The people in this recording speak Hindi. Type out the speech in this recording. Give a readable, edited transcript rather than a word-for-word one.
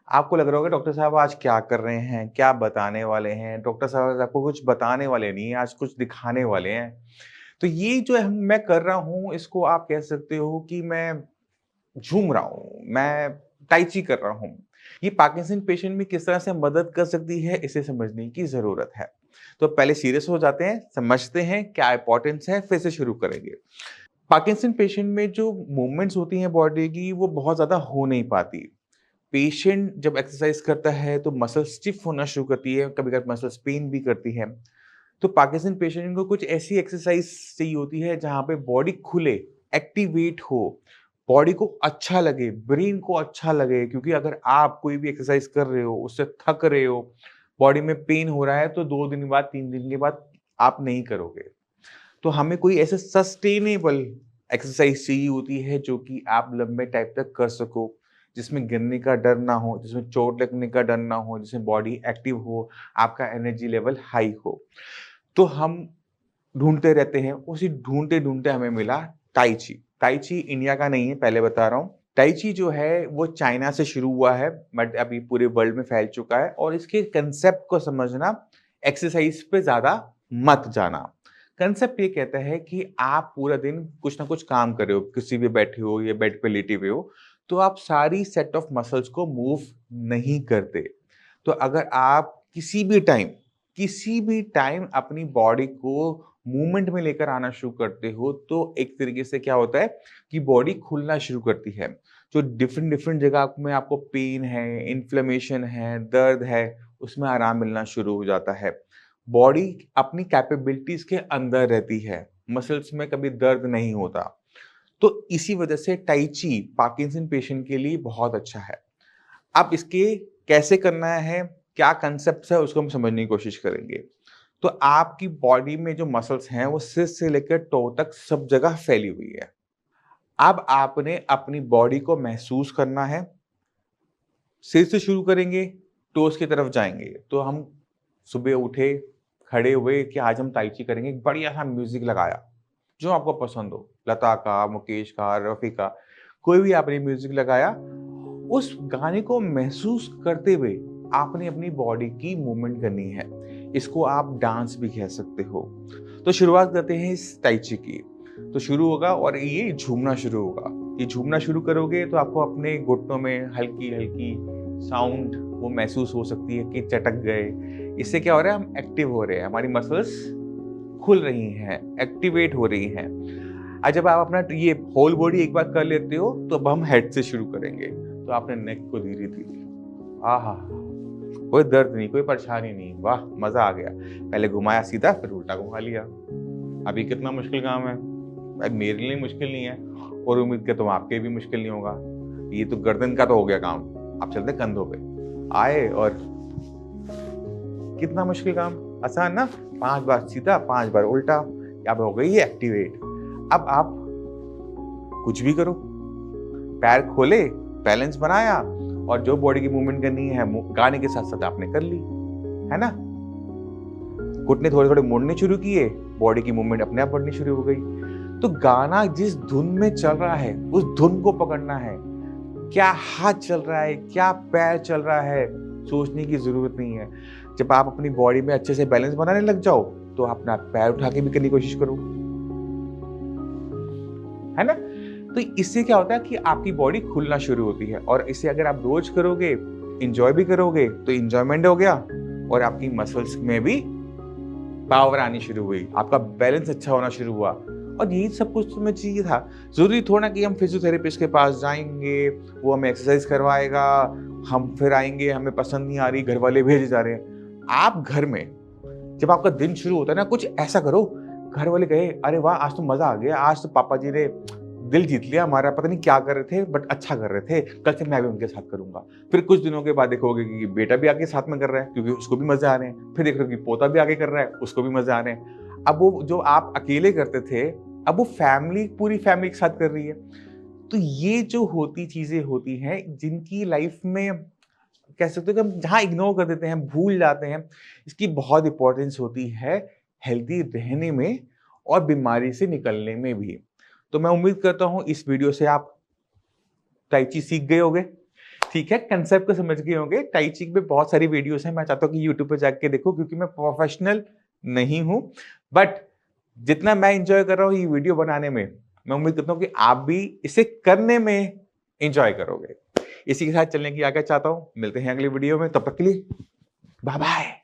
आपको लग रहा होगा डॉक्टर साहब आज क्या कर रहे हैं, क्या बताने वाले हैं? डॉक्टर साहब आज आपको कुछ बताने वाले नहीं हैं, आज कुछ दिखाने वाले हैं। तो ये जो है मैं कर रहा हूँ, इसको आप कह सकते हो कि मैं झूम रहा हूँ, मैं tai chi कर रहा हूँ। ये पार्किंसन पेशेंट में किस तरह से मदद कर सकती है, इसे समझने की ज़रूरत है। तो पहले सीरियस हो जाते हैं, समझते हैं क्या इम्पोर्टेंस है, फिर से शुरू करेंगे। पार्किंसन पेशेंट में जो मूवमेंट्स होती हैं बॉडी की, वो बहुत ज़्यादा हो नहीं पाती। पेशेंट जब एक्सरसाइज करता है तो मसल स्टिफ होना शुरू करती है, कभी-कभार मसल्स पेन भी करती है। तो पार्किंसन पेशेंट को कुछ ऐसी एक्सरसाइज चाहिए होती है जहाँ पे बॉडी खुले, एक्टिवेट हो, बॉडी को अच्छा लगे, ब्रेन को अच्छा लगे क्योंकि अगर आप कोई भी एक्सरसाइज कर रहे हो, उससे थक रहे हो, बॉडी में पेन हो रहा है तो 2 दिन बाद, 3 दिन के बाद आप नहीं करोगे। तो हमें कोई ऐसे सस्टेनेबल एक्सरसाइज चाहिए होती है जो कि आप लंबे टाइम तक कर सको, जिसमें गिरने का डर ना हो, जिसमें चोट लगने का डर ना हो, जिसमें बॉडी एक्टिव हो, आपका एनर्जी लेवल हाई हो। तो हम ढूँढते रहते हैं, उसी ढूँढते-ढूँढते हमें मिला टाई ची। टाई ची इंडिया का नहीं है, पहले बता रहा हूँ। टाई ची जो है वो चाइना से शुरू हुआ है बट अभी पूरे वर्ल्ड में फैल चुका है और इसके कांसेप्ट को समझना, एक्सरसाइज पे ज़्यादा मत जाना। कांसेप्ट ये कहता है कि आप पूरा दिन कुछ ना कुछ काम कर रहे हो, किसी भी बैठे हो या बेड पे लेटे हुए हो, तो आप सारी सेट ऑफ मसल्स को मूव नहीं करते। तो अगर आप किसी भी टाइम अपनी बॉडी को मूवमेंट में लेकर आना शुरू करते हो, तो एक तरीके से क्या होता है कि बॉडी खुलना शुरू करती है। जो डिफरेंट डिफरेंट जगह में आपको पेन है, इन्फ्लेमेशन है, दर्द है, उसमें आराम मिलना शुरू हो जाता है। बॉडी अपनी कैपेबिलिटीज़ के अंदर रहती है, मसल्स में कभी दर्द नहीं होता। तो इसी वजह से टाई ची पार्किंसन पेशेंट के लिए बहुत अच्छा है। अब इसके कैसे करना है, क्या कांसेप्ट्स है, उसको हम समझने की कोशिश करेंगे। तो आपकी बॉडी में जो मसल्स हैं, वो सिर से लेकर टो तक सब जगह फैली हुई है। अब आपने अपनी बॉडी को महसूस करना है। सिर से शुरू करेंगे, टोज़ की तरफ जाएँगे। तो हम सुबह उठे, खड़े हुए कि आज हम tai chi करेंगे, एक बढ़िया-सा म्यूज़िक लगाया, जो आपको पसंद हो, लता का, मुकेश का, रफ़ी का, कोई भी आपने म्यूज़िक लगाया, उस गाने को महसूस करते हुए आपने अपनी बॉडी की मूवमेंट करनी है। इसको आप डांस भी कह सकते हो। तो शुरुआत करते हैं इस tai chi की। तो शुरू होगा और ये झूमना शुरू होगा। ये झूमना शुरू करोगे तो आपको अपने घुटनों में हल्की-हल्की साउंड वो महसूस हो सकती है कि चटक गए। इससे क्या हो रहा है, हम एक्टिव हो रहे हैं, हमारी मसल्स खुल रही हैं, एक्टिवेट हो रही हैं। जब आप अपना ये होल बॉडी एक बार कर लेते हो तो अब हम हेड से शुरू करेंगे। तो आपने नेक को धीरे-धीरे आहा! कोई दर्द नहीं, कोई परेशानी नहीं, वाह! मज़ा आ गया। पहले घुमाया सीधा फिर उल्टा घुमा लिया। अब ये कितना मुश्किल काम है? भाई मेरे लिए मुश्किल नहीं है और उम्मीद करता हूँ आपके भी मुश्किल नहीं होगा। ये तो गर्दन का तो हो गया काम, अब चलते हैं कंधों पे। आए और कितना मुश्किल काम, आसान ना? 5 बार सीधा, 5 बार उल्टा, अब हो गई है एक्टिवेट। अब आप कुछ भी करो, पैर खोले, बैलेंस बनाया और जो बॉडी की मूवमेंट करनी है गाने के साथ-साथ आपने कर ली, है ना? घुटने थोड़े-थोड़े मुड़ने शुरू किए, बॉडी की मूवमेंट अपने आप बढ़नी शुरू हो गई। तो गाना जिस धुन में चल रहा है, उस धुन को पकड़ना है। क्या हाथ चल रहा है, क्या पैर चल रहा है, सोचने की ज़रूरत नहीं है। जब आप अपनी बॉडी में अच्छे से बैलेंस बनाने लग जाओ, तो अपना पैर उठा के भी करने की कोशिश करो। है ना? तो इससे क्या होता है कि आपकी बॉडी खुलना शुरू होती है और इसे अगर आप रोज़ करोगे, एन्जॉय भी करोगे, तो एन्जॉयमेंट हो गया और आपकी मसल्स में भी पावर आनी शुरू हुई, आपका बैलेंस अच्छा होना शुरू हुआ और यही सब कुछ तुम्हें चाहिए था। ज़रूरी थोड़ा ना कि हम फिज़ियोथेरेपिस्ट के पास जाएँगे, वो हमें एक्सरसाइज़ करवाएगा, हम फिर आएँगे, हमें पसंद नहीं आ रही, घर वाले भेजे जा रहे हैं। आप घर में जब आपका दिन शुरू होता है ना, कुछ ऐसा करो, घर वाले कहे, "अरे वाह! आज तो मज़ा आ गया, आज तो पापा जी ने दिल जीत लिया हमारा, पता नहीं क्या कर रहे थे बट अच्छा कर रहे थे, कल से मैं भी उनके साथ करूँगा।" फिर कुछ दिनों के बाद देखोगे कि बेटा भी आके साथ में कर रहा है क्योंकि उसको भी मज़े आ रहे हैं। फिर देख रहे हो कि पोता भी आगे कर रहा है, उसको भी मज़े आ रहे हैं। अब वो जो आप अकेले करते थे, अब वो फैमिली पूरी फैमिली के साथ कर रही है। तो ये जो होती चीज़ें होती हैं, जिनकी लाइफ में कह सकते हो कि हम जहाँ इग्नोर कर देते हैं, भूल जाते हैं, इसकी बहुत इम्पोर्टेंस होती है हेल्दी रहने में और बीमारी से निकलने में भी। तो मैं उम्मीद करता हूँ इस वीडियो से आप tai chi सीख गए होंगे। ठीक है, कंसेप्ट को समझ गए होंगे। टाई ची पे बहुत सारी वीडियोस हैं, मैं चाहता हूँ कि यूट्यूब पे जाके देखो क्योंकि मैं प्रोफेशनल नहीं हूँ, बट जितना मैं एन्जॉय कर रहा हूँ ये वीडियो बनाने में, मैं उम्मीद करता हूँ कि आप भी इसे करने में एन्जॉय करोगे। इसी के साथ चलने की आज्ञा चाहता हूँ। मिलते हैं अगली वीडियो में, तब तक के लिए बाय बाय।